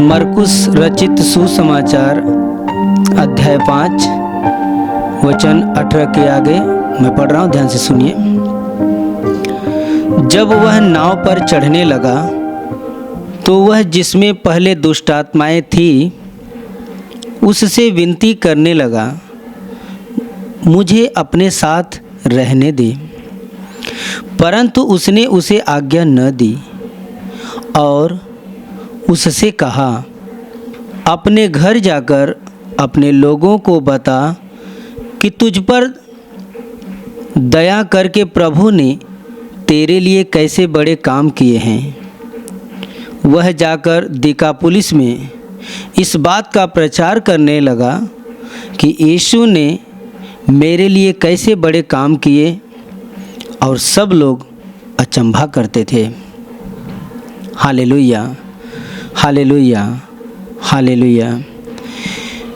मरकुस रचित सुसमाचार अध्याय 5 वचन 18 के आगे मैं पढ़ रहा हूँ, ध्यान से सुनिए। जब वह नाव पर चढ़ने लगा तो वह जिसमें पहले दुष्ट आत्माएं थी उससे विनती करने लगा, मुझे अपने साथ रहने दे। परंतु उसने उसे आज्ञा न दी और उससे कहा, अपने घर जाकर अपने लोगों को बता कि तुझ पर दया करके प्रभु ने तेरे लिए कैसे बड़े काम किए हैं। वह जाकर दिकापुलिस में इस बात का प्रचार करने लगा कि यीशु ने मेरे लिए कैसे बड़े काम किए, और सब लोग अचंभा करते थे। Hallelujah, hallelujah, hallelujah.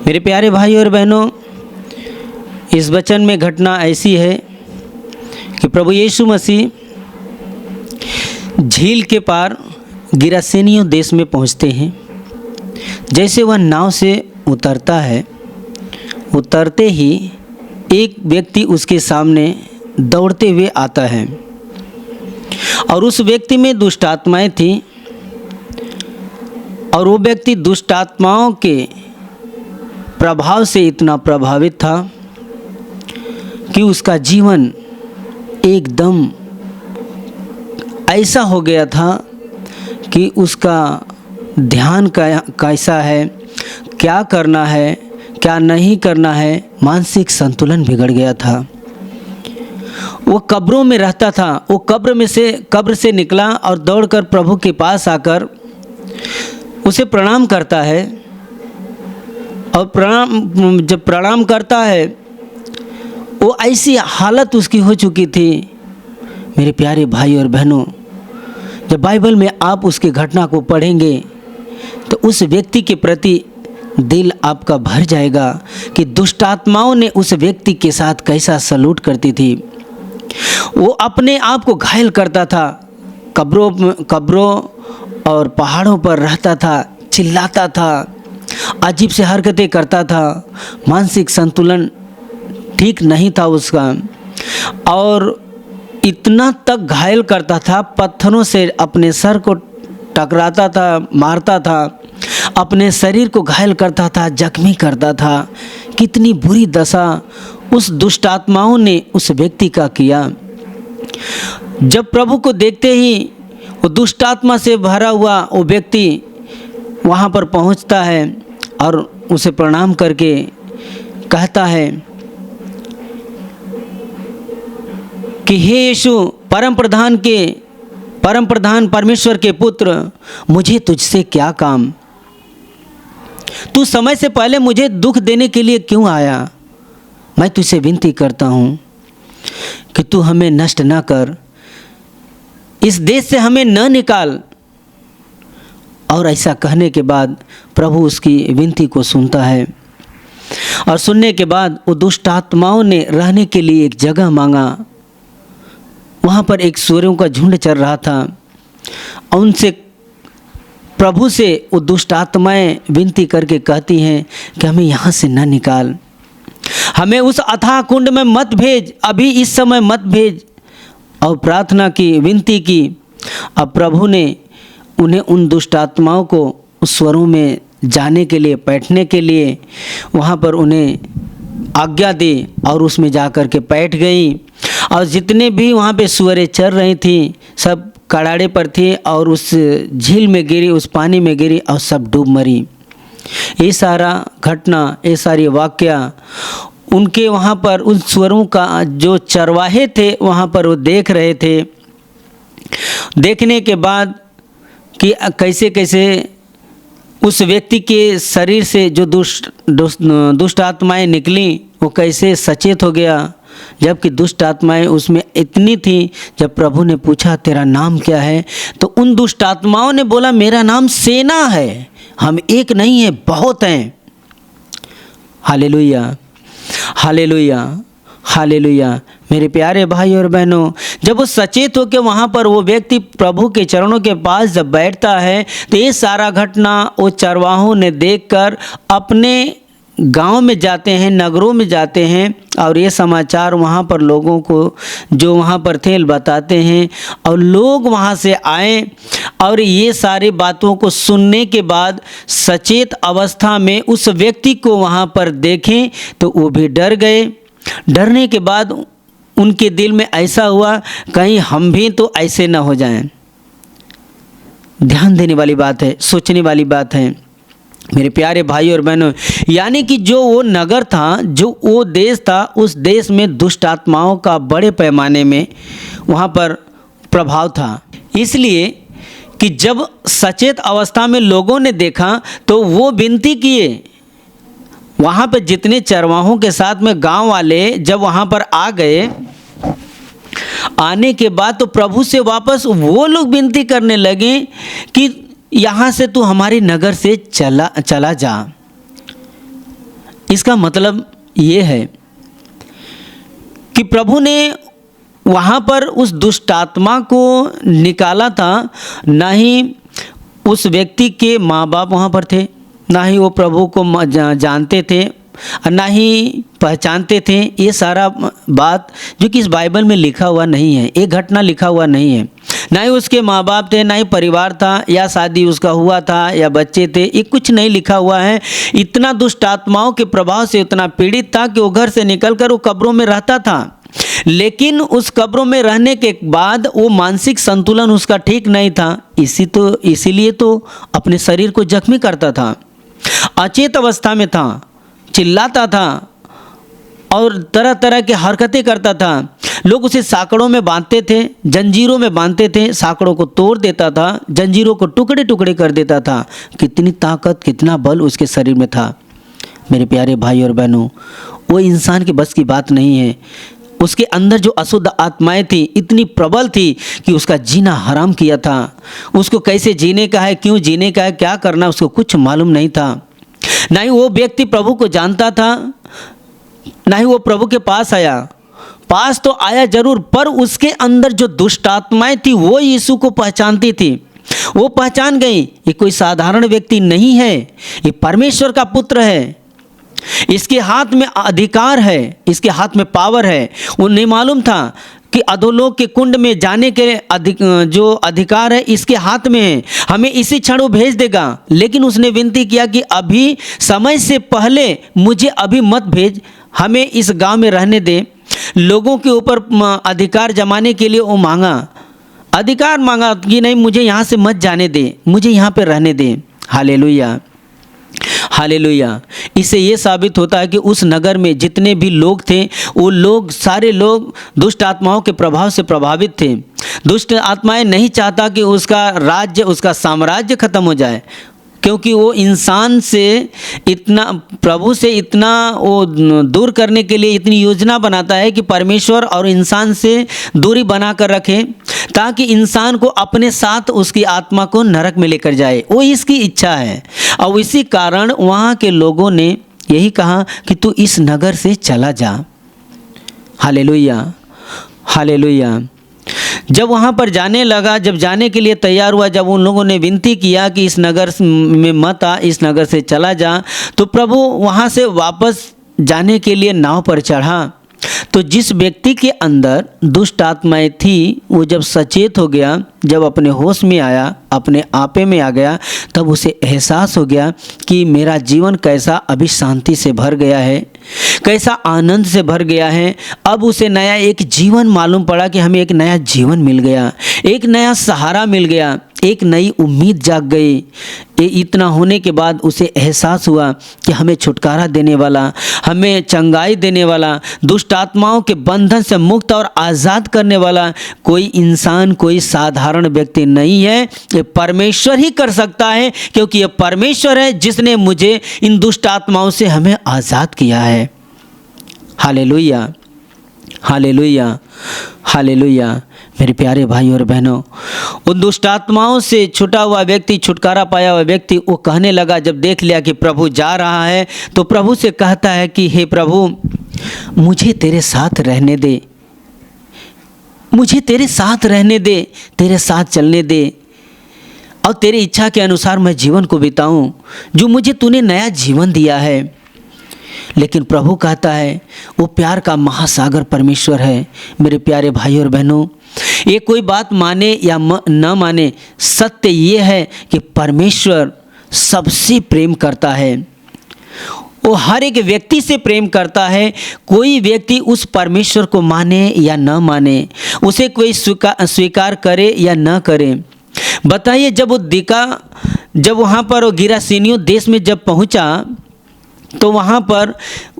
मेरे प्यारे भाई और बहनों, इस वचन में घटना ऐसी है कि प्रभु यीशु मसीह झील के पार गिरासेनियों देश में पहुंचते हैं। जैसे वह नाव से उतरता है, उतरते ही एक व्यक्ति उसके सामने दौड़ते हुए आता है और उस व्यक्ति में दुष्ट आत्माएं थीं और वो व्यक्ति दुष्ट आत्माओं के प्रभाव से इतना प्रभावित था कि उसका जीवन एकदम ऐसा हो गया था कि उसका ध्यान कैसा है, क्या करना है, क्या नहीं करना है, मानसिक संतुलन बिगड़ गया था। वो कब्रों में रहता था। वो कब्र से निकला और दौड़कर प्रभु के पास आकर उसे प्रणाम करता है। और जब प्रणाम करता है, वो ऐसी हालत उसकी हो चुकी थी। मेरे प्यारे भाई और बहनों, जब बाइबल में आप उसकी घटना को पढ़ेंगे तो उस व्यक्ति के प्रति दिल आपका भर जाएगा कि दुष्ट आत्माओं ने उस व्यक्ति के साथ कैसा सलूट करती थी। वो अपने आप को घायल करता था, कब्रों और पहाड़ों पर रहता था, चिल्लाता था, अजीब से हरकतें करता था, मानसिक संतुलन ठीक नहीं था उसका, और इतना तक घायल करता था, पत्थरों से अपने सर को टकराता था, मारता था, अपने शरीर को घायल करता था, जख्मी करता था। कितनी बुरी दशा उस दुष्ट आत्माओं ने उस व्यक्ति का किया। जब प्रभु को देखते ही वो दुष्ट आत्मा से भरा हुआ वो व्यक्ति वहाँ पर पहुँचता है और उसे प्रणाम करके कहता है कि हे यीशु, परम प्रधान परमेश्वर के पुत्र, मुझे तुझसे क्या काम? तू समय से पहले मुझे दुख देने के लिए क्यों आया? मैं तुझसे विनती करता हूँ कि तू हमें नष्ट ना कर, इस देश से हमें न निकाल। और ऐसा कहने के बाद प्रभु उसकी विनती को सुनता है, और सुनने के बाद वो दुष्ट आत्माओं ने रहने के लिए एक जगह मांगा। वहाँ पर एक सूअरों का झुंड चल रहा था। उनसे प्रभु से वो दुष्ट आत्माएं विनती करके कहती हैं कि हमें यहाँ से न निकाल, हमें उस अथाह कुंड में मत भेज, अभी इस समय मत भेज। और प्रार्थना की, विनती की। अब प्रभु ने उन्हें, उन दुष्ट आत्माओं को उस स्वरों में जाने के लिए, बैठने के लिए वहाँ पर उन्हें आज्ञा दी और उसमें जा कर के बैठ गई। और जितने भी वहाँ पे सुअरें चल रही थी सब कड़ाड़े पर थी और उस झील में गिरी, उस पानी में गिरी और सब डूब मरी। ये सारा घटना, ये सारी वाकया उनके वहाँ पर उन सुअरों का जो चरवाहे थे वहाँ पर वो देख रहे थे। देखने के बाद कि कैसे कैसे उस व्यक्ति के शरीर से जो दुष्ट आत्माएं निकली, वो कैसे सचेत हो गया, जबकि दुष्ट आत्माएं उसमें इतनी थी। जब प्रभु ने पूछा तेरा नाम क्या है, तो उन दुष्ट आत्माओं ने बोला मेरा नाम सेना है, हम एक नहीं है, बहुत हैं। Hallelujah, hallelujah, hallelujah. मेरे प्यारे भाई और बहनों, जब वो सचेत होकर वहाँ पर वो व्यक्ति प्रभु के चरणों के पास जब बैठता है तो ये सारा घटना वो चरवाहों ने देखकर अपने गांव में जाते हैं, नगरों में जाते हैं और ये समाचार वहाँ पर लोगों को जो वहाँ पर थे बताते हैं। और लोग वहाँ से आए और ये सारी बातों को सुनने के बाद सचेत अवस्था में उस व्यक्ति को वहाँ पर देखें तो वो भी डर गए। डरने के बाद उनके दिल में ऐसा हुआ कहीं हम भी तो ऐसे न हो जाएं। ध्यान देने वाली बात है, सोचने वाली बात है मेरे प्यारे भाई और बहनों। यानी कि जो वो नगर था, जो वो देश था, उस देश में दुष्ट आत्माओं का बड़े पैमाने में वहाँ पर प्रभाव था। इसलिए कि जब सचेत अवस्था में लोगों ने देखा तो वो विनती किए, वहाँ पर जितने चरवाहों के साथ में गांव वाले जब वहाँ पर आ गए, आने के बाद तो प्रभु से वापस वो लोग विनती करने लगे कि यहाँ से तू हमारी नगर से चला जा। इसका मतलब ये है कि प्रभु ने वहाँ पर उस दुष्ट आत्मा को निकाला था। ना ही उस व्यक्ति के माँ बाप वहाँ पर थे, ना ही वो प्रभु को जानते थे, ना ही पहचानते थे। ये सारा बात जो कि इस बाइबल में लिखा हुआ नहीं है, एक घटना लिखा हुआ नहीं है। ना ही उसके माँ बाप थे, ना ही परिवार था, या शादी उसका हुआ था, या बच्चे थे, ये कुछ नहीं लिखा हुआ है। इतना दुष्ट आत्माओं के प्रभाव से इतना पीड़ित था कि वो घर से निकलकर वो कब्रों में रहता था। लेकिन उस कब्रों में रहने के बाद वो मानसिक संतुलन उसका ठीक नहीं था, इसीलिए तो अपने शरीर को जख्मी करता था, अचेत अवस्था में था, चिल्लाता था और तरह तरह की हरकतें करता था। लोग उसे साकड़ों में बांधते थे, जंजीरों में बांधते थे, साकड़ों को तोड़ देता था, जंजीरों को टुकड़े टुकड़े कर देता था। कितनी ताकत, कितना बल उसके शरीर में था। मेरे प्यारे भाई और बहनों, वो इंसान के बस की बात नहीं है। उसके अंदर जो अशुद्ध आत्माएं थी इतनी प्रबल थी कि उसका जीना हराम किया था। उसको कैसे जीने का है, क्यों जीने का है, क्या करना, उसको कुछ मालूम नहीं था। ना ही वो व्यक्ति प्रभु को जानता था, ना ही वो प्रभु के पास आया। पास तो आया जरूर, पर उसके अंदर जो दुष्ट आत्माएं थी वो यीशु को पहचानती थी। वो पहचान गई ये कोई साधारण व्यक्ति नहीं है, ये परमेश्वर का पुत्र है, इसके हाथ में अधिकार है, इसके हाथ में पावर है। उन्हें मालूम था कि अधोलोक के कुंड में जाने के जो अधिकार है इसके हाथ में है, हमें इसी क्षण वो भेज देगा। लेकिन उसने विनती किया कि अभी समय से पहले मुझे अभी मत भेज, हमें इस गांव में रहने दे। लोगों के ऊपर अधिकार जमाने के लिए वो अधिकार मांगा कि नहीं, मुझे यहाँ से मत जाने दे, मुझे यहाँ पे रहने दे। Hallelujah, hallelujah. इससे ये साबित होता है कि उस नगर में जितने भी लोग थे वो लोग, सारे लोग दुष्ट आत्माओं के प्रभाव से प्रभावित थे। दुष्ट आत्माएं नहीं चाहता कि उसका राज्य, उसका साम्राज्य खत्म हो जाए, क्योंकि वो इंसान से इतना, प्रभु से इतना वो दूर करने के लिए इतनी योजना बनाता है कि परमेश्वर और इंसान से दूरी बना कर रखे, ताकि इंसान को अपने साथ उसकी आत्मा को नरक में लेकर जाए। वो इसकी इच्छा है। और इसी कारण वहाँ के लोगों ने यही कहा कि तू इस नगर से चला जा। Hallelujah, hallelujah. जब वहाँ पर जाने लगा, जब जाने के लिए तैयार हुआ, जब उन लोगों ने विनती किया कि इस नगर में मत आ, इस नगर से चला जा, तो प्रभु वहाँ से वापस जाने के लिए नाव पर चढ़ा। तो जिस व्यक्ति के अंदर दुष्ट आत्माएं थी वो जब सचेत हो गया, जब अपने होश में आया, अपने आपे में आ गया, तब उसे एहसास हो गया कि मेरा जीवन कैसा अभी शांति से भर गया है, कैसा आनंद से भर गया है। अब उसे नया एक जीवन मालूम पड़ा कि हमें एक नया जीवन मिल गया, एक नया सहारा मिल गया, एक नई उम्मीद जाग गई। ये इतना होने के बाद उसे एहसास हुआ कि हमें छुटकारा देने वाला, हमें चंगाई देने वाला, दुष्ट आत्माओं के बंधन से मुक्त और आज़ाद करने वाला कोई इंसान, कोई साधारण व्यक्ति नहीं है। ये परमेश्वर ही कर सकता है, क्योंकि ये परमेश्वर है जिसने मुझे इन दुष्ट आत्माओं से हमें आज़ाद किया है। Hallelujah, hallelujah, hallelujah. मेरे प्यारे भाई और बहनों, उन दुष्ट आत्माओं से छुटा हुआ व्यक्ति, छुटकारा पाया हुआ व्यक्ति, वो कहने लगा, जब देख लिया कि प्रभु जा रहा है, तो प्रभु से कहता है कि हे प्रभु, मुझे तेरे साथ रहने दे, मुझे तेरे साथ रहने दे, तेरे साथ चलने दे और तेरी इच्छा के अनुसार मैं जीवन को बिताऊं, जो मुझे तूने नया जीवन दिया है। लेकिन प्रभु कहता है, वो प्यार का महासागर परमेश्वर है। मेरे प्यारे भाई और बहनों, ये कोई बात माने या न माने, सत्य ये है कि परमेश्वर सबसे प्रेम करता है। वो हर एक व्यक्ति से प्रेम करता है। कोई व्यक्ति उस परमेश्वर को माने या न माने, उसे कोई स्वीकार करे या न करे। बताइए, जब वहाँ पर वो गिरासेनियों देश में जब पहुँचा तो वहाँ पर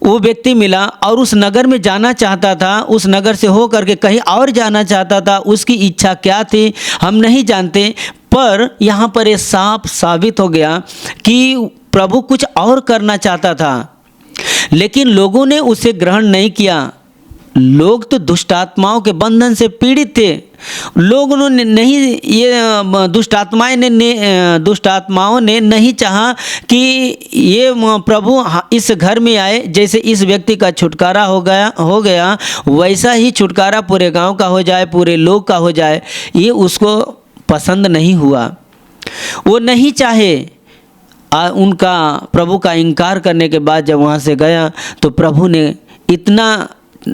वो व्यक्ति मिला और उस नगर में जाना चाहता था, उस नगर से हो करके कहीं और जाना चाहता था। उसकी इच्छा क्या थी हम नहीं जानते, पर यहाँ पर ये साफ साबित हो गया कि प्रभु कुछ और करना चाहता था, लेकिन लोगों ने उसे ग्रहण नहीं किया। लोग तो दुष्ट आत्माओं के बंधन से पीड़ित थे। लोगों ने नहीं, ये दुष्ट आत्माओं ने नहीं चाहा कि ये प्रभु इस घर में आए। जैसे इस व्यक्ति का छुटकारा हो गया वैसा ही छुटकारा पूरे गांव का हो जाए, पूरे लोग का हो जाए। ये उसको पसंद नहीं हुआ, वो नहीं चाहे। उनका प्रभु का इनकार करने के बाद जब वहाँ से गया तो प्रभु ने इतना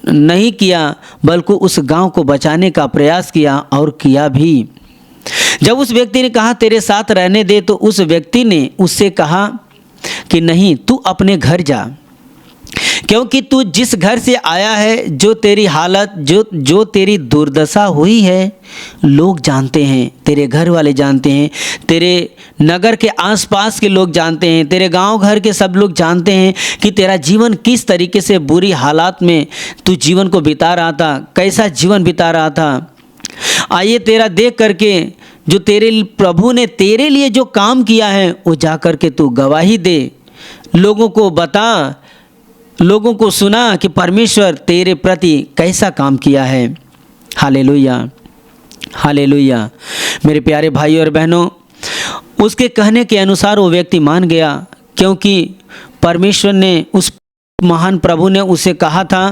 नहीं किया, बल्कि उस गांव को बचाने का प्रयास किया और किया भी। जब उस व्यक्ति ने कहा तेरे साथ रहने दे, तो उस व्यक्ति ने उससे कहा कि नहीं, तू अपने घर जा, क्योंकि तू जिस घर से आया है, जो तेरी हालत, जो तेरी दुर्दशा हुई है, लोग जानते हैं, तेरे घर वाले जानते हैं, तेरे नगर के आसपास के लोग जानते हैं, तेरे गांव घर के सब लोग जानते हैं कि तेरा जीवन किस तरीके से बुरी हालात में तू जीवन को बिता रहा था, कैसा जीवन बिता रहा था। आइए तेरा देख करके जो तेरे प्रभु ने तेरे लिए जो काम किया है, वो जा कर के तू गवाही दे, लोगों को बता, लोगों को सुना कि परमेश्वर तेरे प्रति कैसा काम किया है। Hallelujah, hallelujah. मेरे प्यारे भाई और बहनों, उसके कहने के अनुसार वो व्यक्ति मान गया, क्योंकि परमेश्वर ने, उस महान प्रभु ने उसे कहा था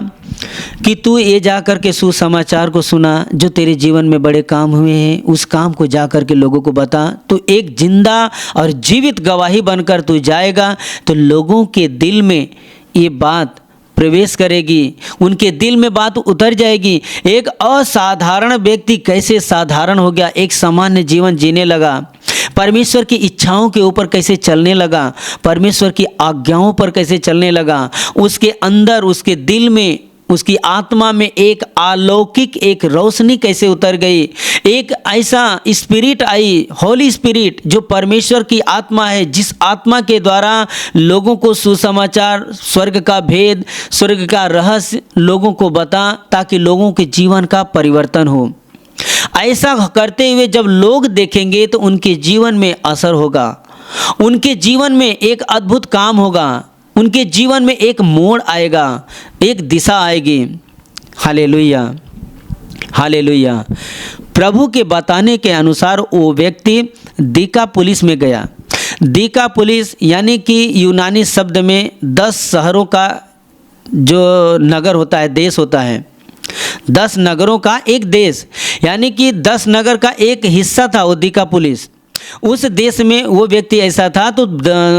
कि तू ये जा कर के सुसमाचार को सुना, जो तेरे जीवन में बड़े काम हुए हैं, उस काम को जा कर के लोगों को बता। तो एक जिंदा और जीवित गवाही बनकर तू जाएगा, तो लोगों के दिल में ये बात प्रवेश करेगी, उनके दिल में बात उतर जाएगी। एक असाधारण व्यक्ति कैसे साधारण हो गया, एक सामान्य जीवन जीने लगा, परमेश्वर की इच्छाओं के ऊपर कैसे चलने लगा, परमेश्वर की आज्ञाओं पर कैसे चलने लगा। उसके अंदर, उसके दिल में, उसकी आत्मा में एक अलौकिक एक रोशनी कैसे उतर गई। एक ऐसा स्पिरिट आई, होली स्पिरिट, जो परमेश्वर की आत्मा है, जिस आत्मा के द्वारा लोगों को सुसमाचार, स्वर्ग का भेद, स्वर्ग का रहस्य लोगों को बता, ताकि लोगों के जीवन का परिवर्तन हो। ऐसा करते हुए जब लोग देखेंगे तो उनके जीवन में असर होगा, उनके जीवन में एक अद्भुत काम होगा, उनके जीवन में एक मोड़ आएगा, एक दिशा आएगी। Hallelujah, hallelujah. प्रभु के बताने के अनुसार वो व्यक्ति दिकापुलिस में गया। दिकापुलिस यानी कि यूनानी शब्द में 10 शहरों का जो नगर होता है, देश होता है, 10 नगरों का एक देश, यानी कि 10 नगर का एक हिस्सा था वो दिकापुलिस। उस देश में वो व्यक्ति ऐसा था, तो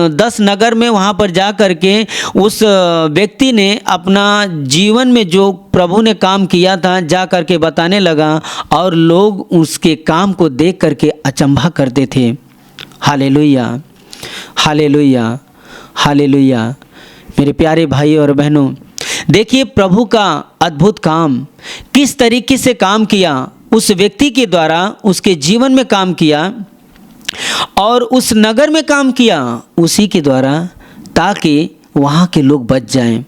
10 नगर में वहाँ पर जा कर के उस व्यक्ति ने अपना जीवन में जो प्रभु ने काम किया था जा कर के बताने लगा, और लोग उसके काम को देख कर के अचंभा करते थे। Hallelujah, hallelujah, hallelujah. मेरे प्यारे भाई और बहनों, देखिए प्रभु का अद्भुत काम किस तरीके से काम किया, उस व्यक्ति के द्वारा उसके जीवन में काम किया और उस नगर में काम किया उसी के द्वारा, ताकि वहाँ के लोग बच जाएं।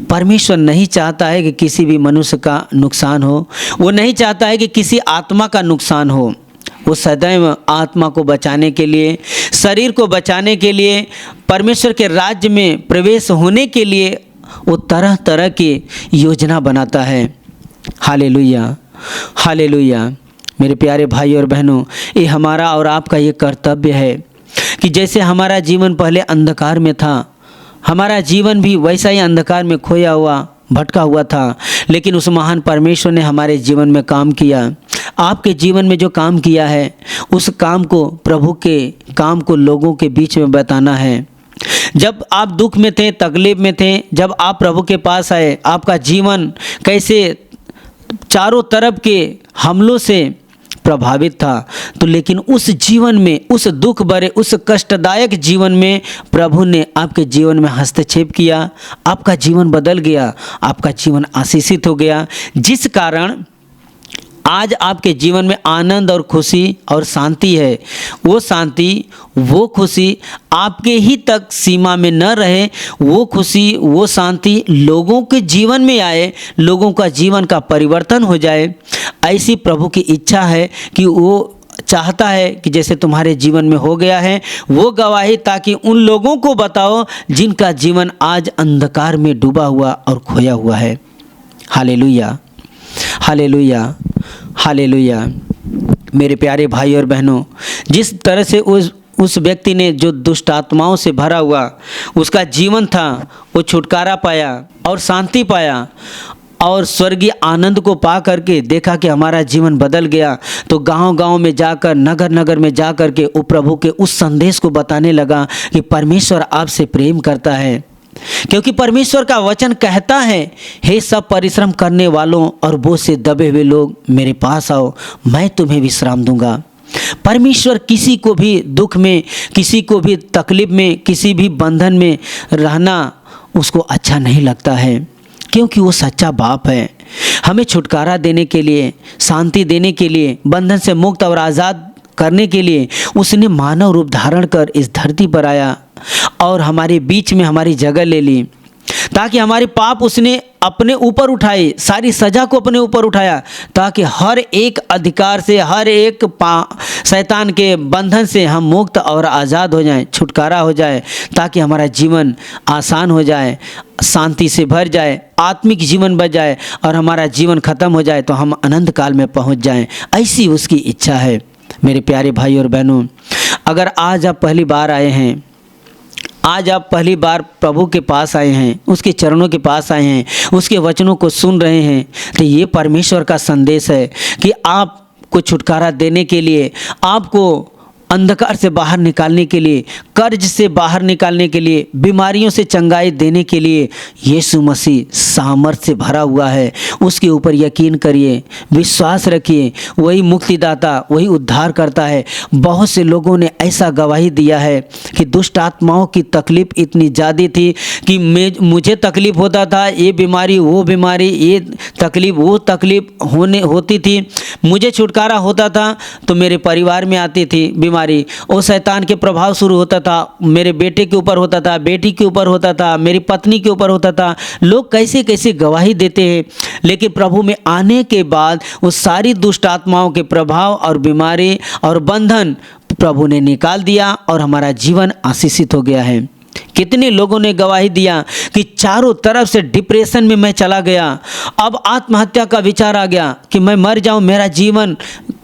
परमेश्वर नहीं चाहता है कि किसी भी मनुष्य का नुकसान हो, वो नहीं चाहता है कि किसी आत्मा का नुकसान हो। वो सदैव आत्मा को बचाने के लिए, शरीर को बचाने के लिए, परमेश्वर के राज्य में प्रवेश होने के लिए वो तरह तरह की योजना बनाता है। Hallelujah, hallelujah. मेरे प्यारे भाई और बहनों, ये हमारा और आपका ये कर्तव्य है कि जैसे हमारा जीवन पहले अंधकार में था, हमारा जीवन भी वैसा ही अंधकार में खोया हुआ भटका हुआ था, लेकिन उस महान परमेश्वर ने हमारे जीवन में काम किया। आपके जीवन में जो काम किया है, उस काम को, प्रभु के काम को लोगों के बीच में बताना है। जब आप दुख में थे, तकलीफ में थे, जब आप प्रभु के पास आए, आपका जीवन कैसे चारों तरफ के हमलों से प्रभावित था, तो लेकिन उस जीवन में, उस दुख भरे, उस कष्टदायक जीवन में प्रभु ने आपके जीवन में हस्तक्षेप किया। आपका जीवन बदल गया, आपका जीवन आशीषित हो गया, जिस कारण आज आपके जीवन में आनंद और खुशी और शांति है। वो शांति, वो खुशी आपके ही तक सीमा में न रहे, वो खुशी, वो शांति लोगों के जीवन में आए, लोगों का जीवन का परिवर्तन हो जाए। ऐसी प्रभु की इच्छा है कि वो चाहता है कि जैसे तुम्हारे जीवन में हो गया है वो गवाही, ताकि उन लोगों को बताओ जिनका जीवन आज अंधकार में डूबा हुआ और खोया हुआ है। Hallelujah, hallelujah, hallelujah. मेरे प्यारे भाई और बहनों, जिस तरह से उस व्यक्ति ने जो दुष्ट आत्माओं से भरा हुआ उसका जीवन था, वो छुटकारा पाया और शांति पाया और स्वर्गीय आनंद को पा करके देखा कि हमारा जीवन बदल गया, तो गांव-गांव में जाकर, नगर-नगर में जा कर के वो प्रभु के उस संदेश को बताने लगा कि परमेश्वर आपसे प्रेम करता है। क्योंकि परमेश्वर का वचन कहता है, हे सब परिश्रम करने वालों और बोझ से दबे हुए लोग मेरे पास आओ, मैं तुम्हें विश्राम दूंगा। परमेश्वर किसी को भी दुख में, किसी को भी तकलीफ में, किसी भी बंधन में रहना उसको अच्छा नहीं लगता है, क्योंकि वो सच्चा बाप है। हमें छुटकारा देने के लिए, शांति देने के लिए, बंधन से मुक्त और आज़ाद करने के लिए उसने मानव रूप धारण कर इस धरती पर आया और हमारे बीच में हमारी जगह ले ली, ताकि हमारे पाप उसने अपने ऊपर उठाए, सारी सज़ा को अपने ऊपर उठाया, ताकि हर एक अधिकार से, हर एक शैतान के बंधन से हम मुक्त और आज़ाद हो जाएं, छुटकारा हो जाए, ताकि हमारा जीवन आसान हो जाए, शांति से भर जाए, आत्मिक जीवन बच जाए और हमारा जीवन ख़त्म हो जाए तो हम अनंत काल में पहुंच जाएं। ऐसी उसकी इच्छा है। मेरे प्यारे भाई और बहनों, अगर आज आप पहली बार आए हैं, आज आप पहली बार प्रभु के पास आए हैं, उसके चरणों के पास आए हैं, उसके वचनों को सुन रहे हैं, तो ये परमेश्वर का संदेश है कि आपको छुटकारा देने के लिए, आपको अंधकार से बाहर निकालने के लिए, कर्ज से बाहर निकालने के लिए, बीमारियों से चंगाई देने के लिए यीशु मसीह सामर्थ्य से भरा हुआ है। उसके ऊपर यकीन करिए, विश्वास रखिए, वही मुक्तिदाता, वही उद्धार करता है। बहुत से लोगों ने ऐसा गवाही दिया है कि दुष्ट आत्माओं की तकलीफ़ इतनी ज़्यादा थी कि मुझे तकलीफ़ होता था, ये बीमारी, वो बीमारी, ये तकलीफ़, वो तकलीफ़ होती थी, मुझे छुटकारा होता था तो मेरे परिवार में आती थी बीमारी, और शैतान के प्रभाव शुरू होता था, मेरे बेटे के ऊपर होता था, बेटी के ऊपर होता था, मेरी पत्नी के ऊपर होता था। लोग कैसे कैसे गवाही देते हैं, लेकिन प्रभु में आने के बाद वो सारी दुष्ट आत्माओं के प्रभाव और बीमारी और बंधन प्रभु ने निकाल दिया और हमारा जीवन आशीषित हो गया है। कितने लोगों ने गवाही दिया कि चारों तरफ से डिप्रेशन में मैं चला गया, अब आत्महत्या का विचार आ गया कि मैं मर जाऊं, मेरा जीवन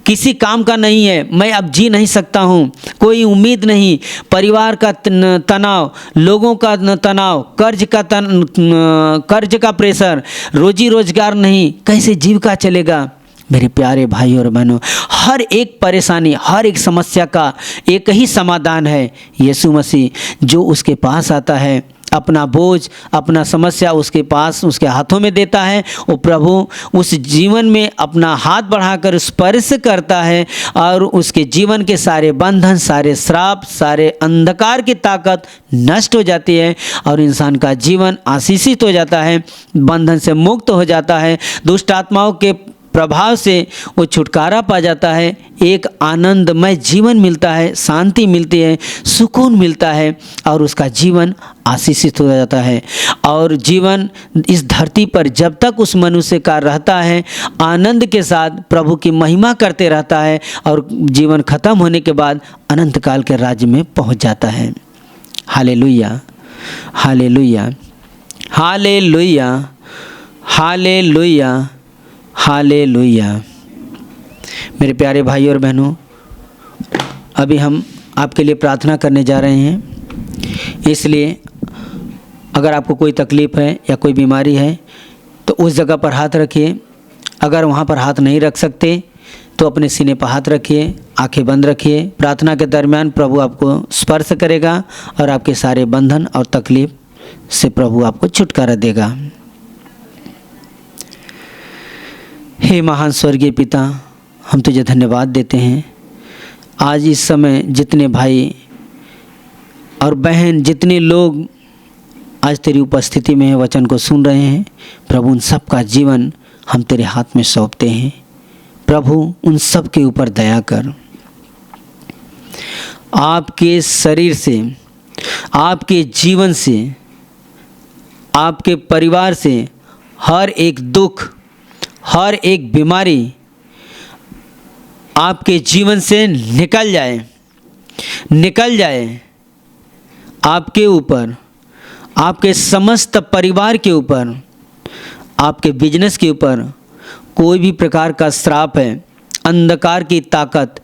किसी काम का नहीं है, मैं अब जी नहीं सकता हूँ, कोई उम्मीद नहीं, परिवार का तनाव, लोगों का तनाव, कर्ज का प्रेशर, रोजी रोजगार नहीं, कैसे जीविका चलेगा। मेरे प्यारे भाई और बहनों, हर एक परेशानी, हर एक समस्या का एक ही समाधान है, यीशु मसीह। जो उसके पास आता है, अपना बोझ, अपना समस्या उसके पास, उसके हाथों में देता है, वो प्रभु उस जीवन में अपना हाथ बढ़ाकर स्पर्श करता है और उसके जीवन के सारे बंधन, सारे श्राप, सारे अंधकार की ताकत नष्ट हो जाती है और इंसान का जीवन आशीषित हो जाता है, बंधन से मुक्त हो जाता है, दुष्ट आत्माओं के प्रभाव से वो छुटकारा पा जाता है, एक आनंदमय जीवन मिलता है, शांति मिलती है, सुकून मिलता है और उसका जीवन आशीषित हो जाता है। और जीवन इस धरती पर जब तक उस मनुष्य का रहता है, आनंद के साथ प्रभु की महिमा करते रहता है और जीवन खत्म होने के बाद अनंत काल के राज्य में पहुंच जाता है। Hallelujah, hallelujah, hallelujah, hallelujah, hallelujah. मेरे प्यारे भाई और बहनों, अभी हम आपके लिए प्रार्थना करने जा रहे हैं, इसलिए अगर आपको कोई तकलीफ़ है या कोई बीमारी है उस जगह पर हाथ रखिए। अगर वहाँ पर हाथ नहीं रख सकते तो अपने सीने पर हाथ रखिए, आंखें बंद रखिए। प्रार्थना के दरमियान प्रभु आपको स्पर्श करेगा और आपके सारे बंधन और तकलीफ से प्रभु आपको छुटकारा देगा। हे महान स्वर्गीय पिता, हम तुझे धन्यवाद देते हैं। आज इस समय जितने भाई और बहन, जितने लोग आज तेरी उपस्थिति में वचन को सुन रहे हैं, प्रभु उन सब का जीवन हम तेरे हाथ में सौंपते हैं। प्रभु उन सब के ऊपर दया कर। आपके शरीर से, आपके जीवन से, आपके परिवार से हर एक दुख, हर एक बीमारी आपके जीवन से निकल जाए, निकल जाए। आपके ऊपर, आपके समस्त परिवार के ऊपर, आपके बिजनेस के ऊपर कोई भी प्रकार का श्राप है, अंधकार की ताकत,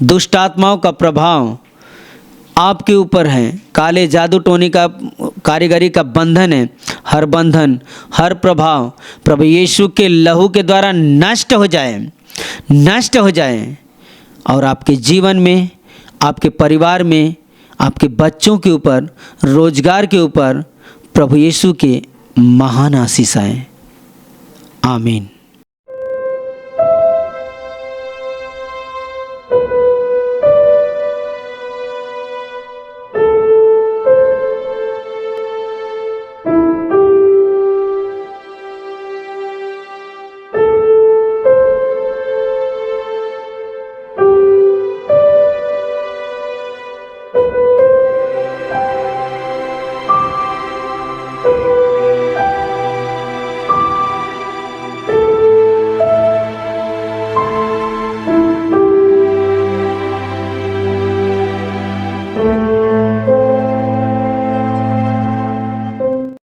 दुष्ट आत्माओं का प्रभाव आपके ऊपर है, काले जादू टोने का कारीगरी का बंधन है, हर बंधन, हर प्रभाव प्रभु यीशु के लहू के द्वारा नष्ट हो जाए, नष्ट हो जाए। और आपके जीवन में, आपके परिवार में, आपके बच्चों के ऊपर, रोजगार के ऊपर प्रभु यीशु के महान आशीष आए। आमीन।